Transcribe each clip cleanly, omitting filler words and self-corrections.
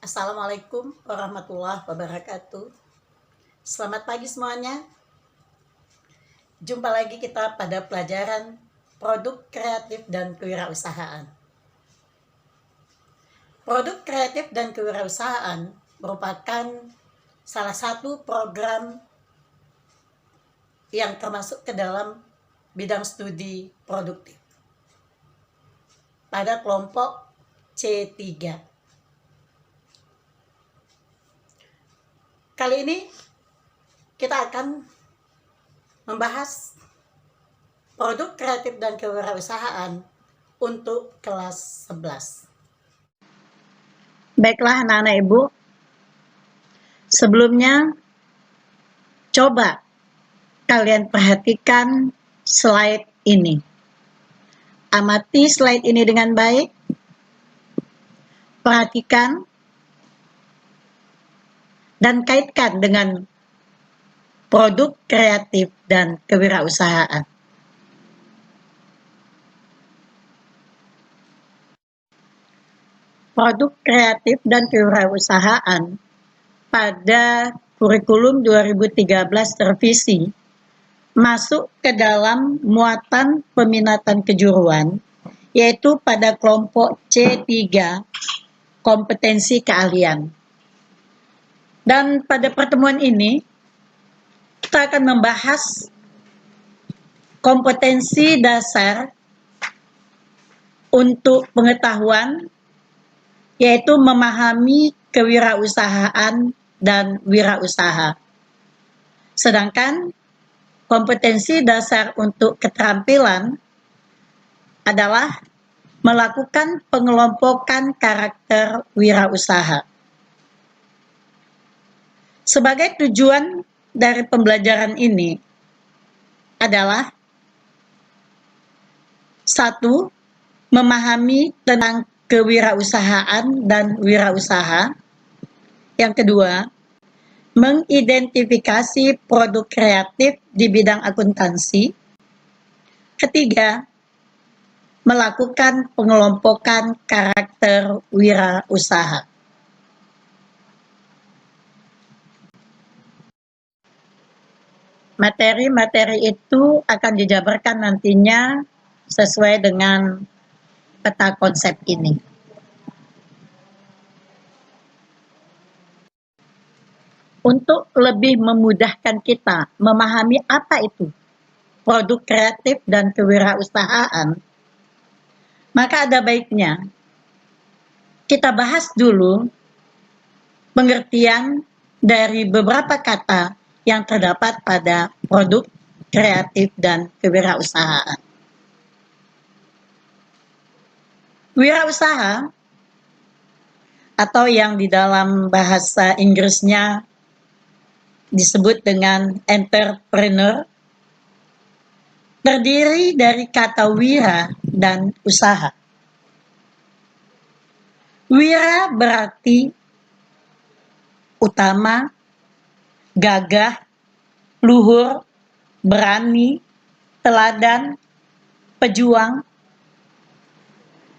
Assalamualaikum warahmatullahi wabarakatuh. Selamat pagi semuanya. Jumpa lagi kita pada pelajaran produk kreatif dan kewirausahaan. Produk kreatif dan kewirausahaan merupakan salah satu program yang termasuk ke dalam bidang studi produktif pada kelompok C3. Kali ini kita akan membahas produk kreatif dan kewirausahaan untuk kelas 11. Baiklah anak-anak ibu, sebelumnya coba kalian perhatikan slide ini. Amati slide ini dengan baik, perhatikan dan kaitkan dengan produk kreatif dan kewirausahaan. Produk kreatif dan kewirausahaan pada kurikulum 2013 revisi masuk ke dalam muatan peminatan kejuruan, yaitu pada kelompok C3, kompetensi keahlian. Dan pada pertemuan ini, kita akan membahas kompetensi dasar untuk pengetahuan, yaitu memahami kewirausahaan dan wirausaha. Sedangkan kompetensi dasar untuk keterampilan adalah melakukan pengelompokan karakter wirausaha. Sebagai tujuan dari pembelajaran ini adalah 1. Memahami tentang kewirausahaan dan wirausaha. Yang kedua, mengidentifikasi produk kreatif di bidang akuntansi. Ketiga, melakukan pengelompokan karakter wirausaha. Materi-materi itu akan dijabarkan nantinya sesuai dengan peta konsep ini. Untuk lebih memudahkan kita memahami apa itu produk kreatif dan kewirausahaan, maka ada baiknya kita bahas dulu pengertian dari beberapa kata yang terdapat pada produk kreatif dan kewirausahaan. Wirausaha atau yang di dalam bahasa Inggrisnya disebut dengan entrepreneur terdiri dari kata wira dan usaha. Wira berarti utama, gagah, luhur, berani, teladan, pejuang.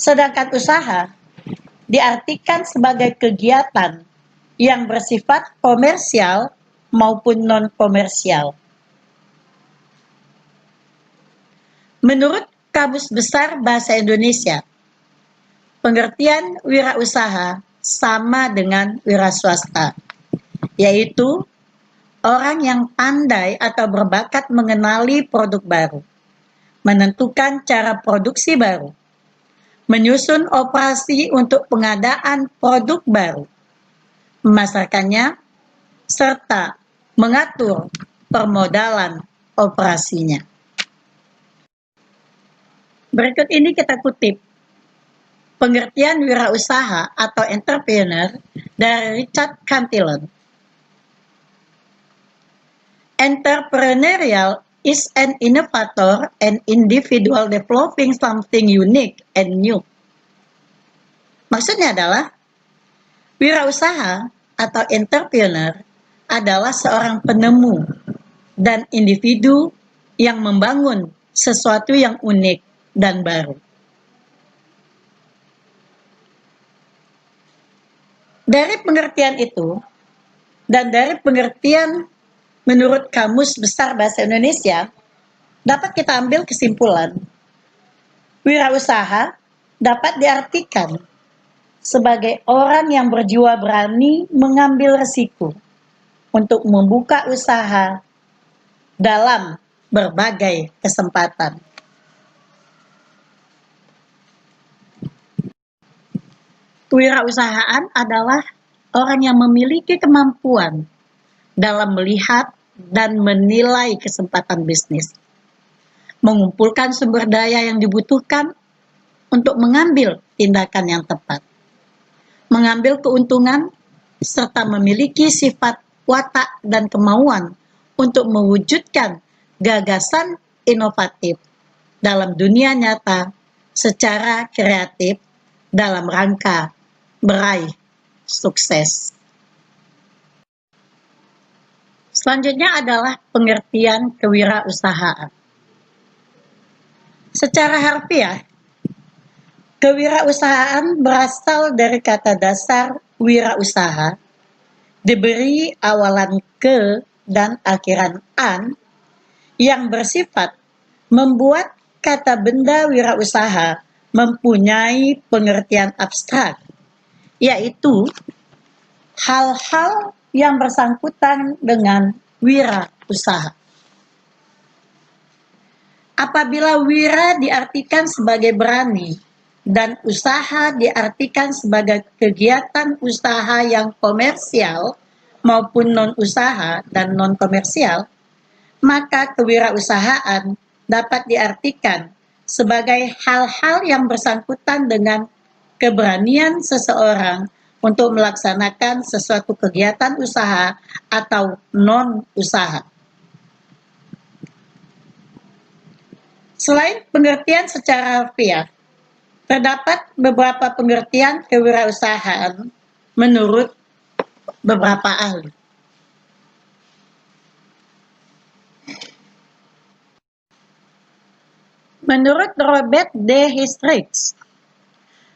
Sedangkan usaha diartikan sebagai kegiatan yang bersifat komersial maupun non-komersial. Menurut Kamus Besar Bahasa Indonesia, pengertian wirausaha sama dengan wiraswasta, yaitu orang yang pandai atau berbakat mengenali produk baru, menentukan cara produksi baru, menyusun operasi untuk pengadaan produk baru, memasarkannya, serta mengatur permodalan operasinya. Berikut ini kita kutip pengertian wirausaha atau entrepreneur dari Richard Cantillon. Entrepreneurial is an innovator and individual developing something unique and new. Maksudnya adalah, wirausaha atau entrepreneur adalah seorang penemu dan individu yang membangun sesuatu yang unik dan baru. Dari pengertian itu, dan dari pengertian menurut Kamus Besar Bahasa Indonesia, dapat kita ambil kesimpulan, wirausaha dapat diartikan sebagai orang yang berjiwa berani mengambil resiko untuk membuka usaha dalam berbagai kesempatan. Kewirausahaan adalah orang yang memiliki kemampuan dalam melihat dan menilai kesempatan bisnis, mengumpulkan sumber daya yang dibutuhkan untuk mengambil tindakan yang tepat, mengambil keuntungan, serta memiliki sifat watak dan kemauan untuk mewujudkan gagasan inovatif dalam dunia nyata secara kreatif dalam rangka meraih sukses. Selanjutnya adalah pengertian kewirausahaan. Secara harfiah, kewirausahaan berasal dari kata dasar wirausaha, diberi awalan ke dan akhiran an, yang bersifat membuat kata benda wirausaha mempunyai pengertian abstrak, yaitu hal-hal yang bersangkutan dengan wirausaha. Apabila wira diartikan sebagai berani dan usaha diartikan sebagai kegiatan usaha yang komersial maupun non-usaha dan non-komersial, maka kewirausahaan dapat diartikan sebagai hal-hal yang bersangkutan dengan keberanian seseorang untuk melaksanakan sesuatu kegiatan usaha atau non-usaha. Selain pengertian secara harfiah, terdapat beberapa pengertian kewirausahaan menurut beberapa ahli. Menurut Robert D. Histridge,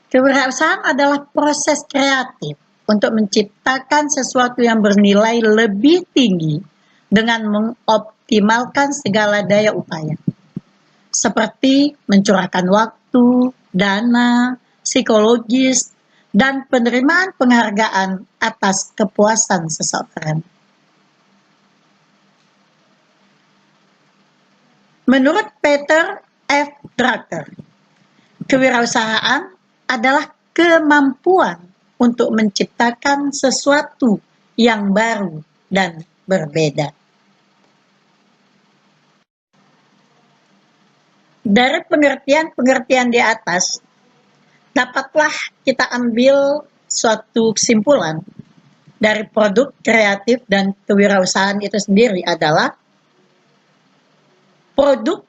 kewirausahaan adalah proses kreatif untuk menciptakan sesuatu yang bernilai lebih tinggi dengan mengoptimalkan segala daya upaya, seperti mencurahkan waktu, dana, psikologis, dan penerimaan penghargaan atas kepuasan seseorang. Menurut Peter F. Drucker, kewirausahaan adalah kemampuan untuk menciptakan sesuatu yang baru dan berbeda. Dari pengertian-pengertian di atas, dapatlah kita ambil suatu kesimpulan dari produk kreatif dan kewirausahaan itu sendiri adalah produk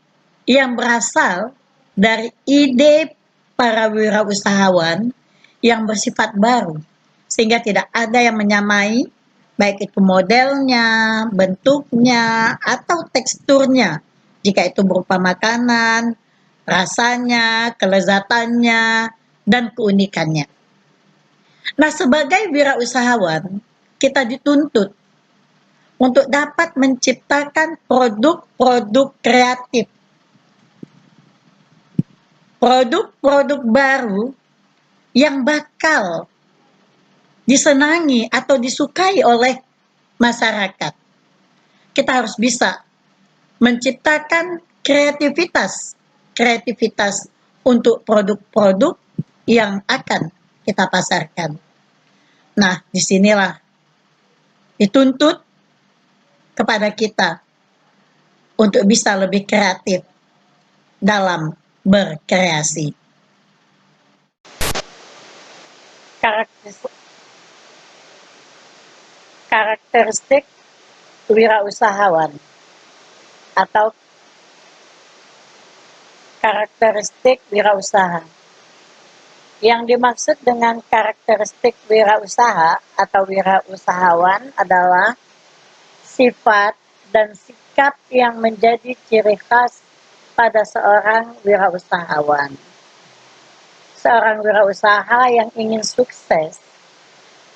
yang berasal dari ide para wirausahawan yang bersifat baru, sehingga tidak ada yang menyamai, baik itu modelnya, bentuknya, atau teksturnya, jika itu berupa makanan, rasanya, kelezatannya, dan keunikannya. Nah, sebagai wirausahawan, kita dituntut untuk dapat menciptakan produk-produk kreatif, produk-produk baru yang bakal disenangi atau disukai oleh masyarakat. Kita harus bisa menciptakan kreativitas untuk produk-produk yang akan kita pasarkan. Nah, disinilah dituntut kepada kita untuk bisa lebih kreatif dalam berkreasi. Karakteristik wirausahawan atau karakteristik wirausaha. Yang dimaksud dengan karakteristik wirausaha atau wirausahawan adalah sifat dan sikap yang menjadi ciri khas pada seorang wirausahawan. Seorang wirausaha yang ingin sukses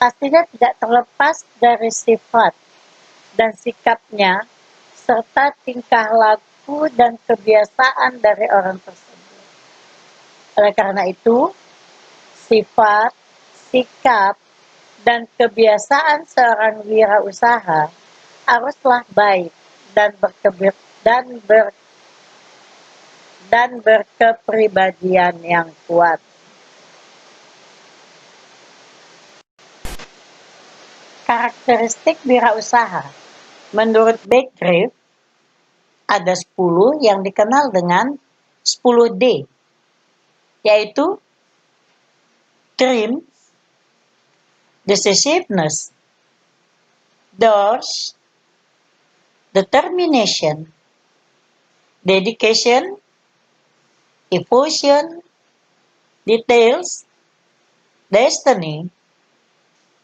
pastinya tidak terlepas dari sifat dan sikapnya, serta tingkah laku dan kebiasaan dari orang tersebut. Oleh karena itu, sifat, sikap, dan kebiasaan seorang wirausaha haruslah baik dan berkepribadian yang kuat. Karakteristik wirausaha menurut Beckrith ada 10 yang dikenal dengan 10D, yaitu dream, decisiveness, doors, determination, dedication, devotion, details, destiny,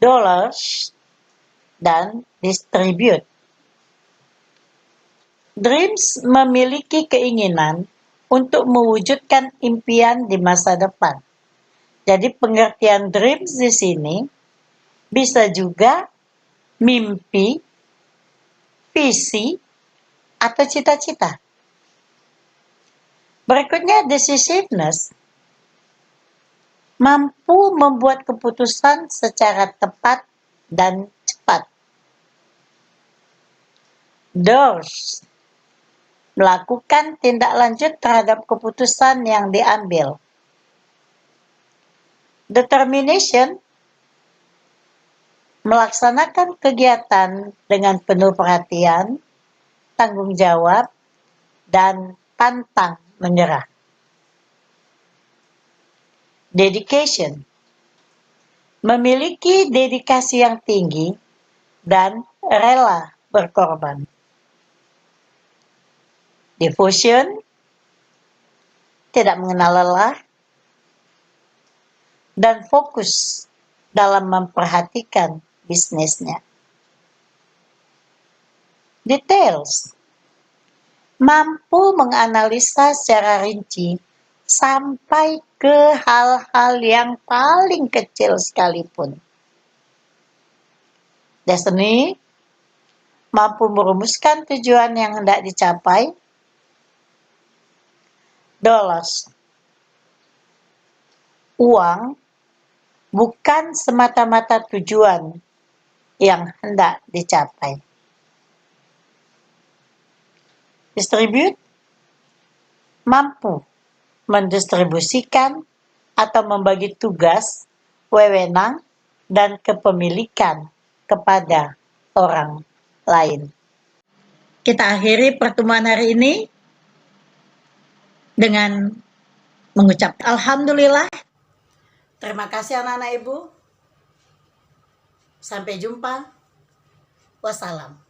dollars, dan distribute. Dreams memiliki keinginan untuk mewujudkan impian di masa depan. Jadi pengertian dreams di sini bisa juga mimpi, visi, atau cita-cita. Berikutnya decisiveness, mampu membuat keputusan secara tepat dan cepat. Doors, melakukan tindak lanjut terhadap keputusan yang diambil. Determination, melaksanakan kegiatan dengan penuh perhatian, tanggung jawab, dan pantang menyerah. Dedication, memiliki dedikasi yang tinggi dan rela berkorban. Devotion, tidak mengenal lelah dan fokus dalam memperhatikan bisnisnya. Details, mampu menganalisa secara rinci sampai ke hal-hal yang paling kecil sekalipun. Destiny, mampu merumuskan tujuan yang hendak dicapai. Dollars, uang bukan semata-mata tujuan yang hendak dicapai. Distribute, mampu mendistribusikan atau membagi tugas, wewenang, dan kepemilikan kepada orang lain. Kita akhiri pertemuan hari ini dengan mengucap alhamdulillah. Terima kasih anak-anak ibu. Sampai jumpa. Wassalam.